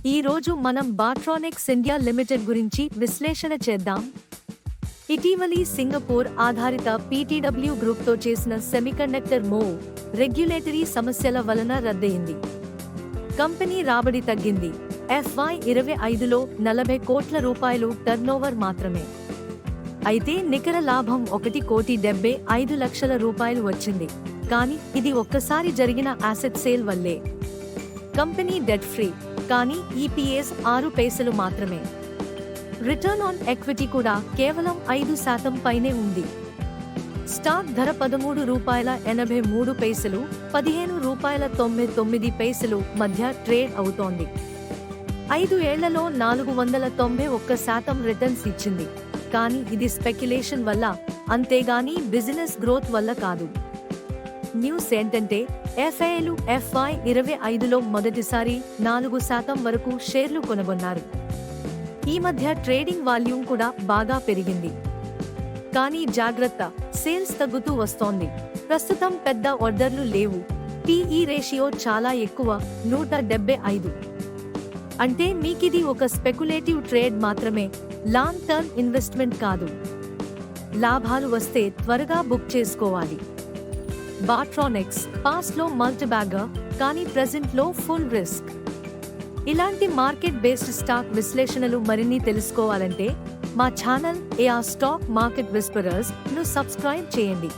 ఈ రోజు మనం బాట్రానిక్స్ ఇండియా లిమిటెడ్ గురించి విశ్లేషణ చేద్దాం. ఇటీవలి సింగపూర్ ఆధారిత పీటీడబ్ల్యూ గ్రూప్తో చేసిన సెమీకండక్టర్ మూవ్ రెగ్యులేటరీ సమస్యల వలన రద్దయింది. కంపెనీ రాబడి తగ్గింది. FY25లో 40 కోట్ల రూపాయలు టర్నోవర్ మాత్రమే. అయితే నికర లాభం 1,75,00,000 రూపాయలు వచ్చింది. కానీ ఇది ఒక్కసారి జరిగిన అసెట్ సేల్ వల్లే. కంపెనీ డెట్ ఫ్రీ, కానీ EPS 6 పైసలు మాత్రమే. రిటర్న్ ఆన్ ఎక్విటీ కూడా కేవలం 5% పైనే ఉంది. స్టాక్ ధర ₹13.83, ₹15.99 మధ్య ట్రేడ్ అవుతోంది. 5 ఏళ్లలో 491% రిటర్న్స్ ఇచ్చింది. కానీ ఇది స్పెక్యులేషన్ వల్ల, అంతేగాని బిజినెస్ గ్రోత్ వల్ల కాదు. న్యూస్ ఏంటంటే FAలు FY25లో మొదటిసారి 4% వరకు షేర్లు కొనగొన్నారు. ఈ మధ్య ట్రేడింగ్ వాల్యూమ్ కూడా బాగా పెరిగింది. కానీ జాగ్రత్త, సేల్స్ తగ్గుతూ వస్తోంది. ప్రస్తుతం పెద్ద ఆర్డర్లు లేవు. PE రేషియో చాలా ఎక్కువ, 175. అంటే మీకిది ఒక స్పెక్యులేటివ్ ట్రేడ్ మాత్రమే, లాంగ్ టర్మ్ ఇన్వెస్ట్మెంట్ కాదు. లాభాలు వస్తే త్వరగా బుక్ చేసుకోవాలి. బాట్రానిక్స్ పాస్ట్ లో మల్టీబ్యాగర్, కానీ ప్రెజెంట్ లో ఫుల్ రిస్క్. ఇలాంటి మార్కెట్ బేస్డ్ స్టాక్ విశ్లేషణలు మరిన్ని తెలుసుకోవాలంటే మా channel AR stock market whisperers ను సబ్స్క్రైబ్ చేయండి.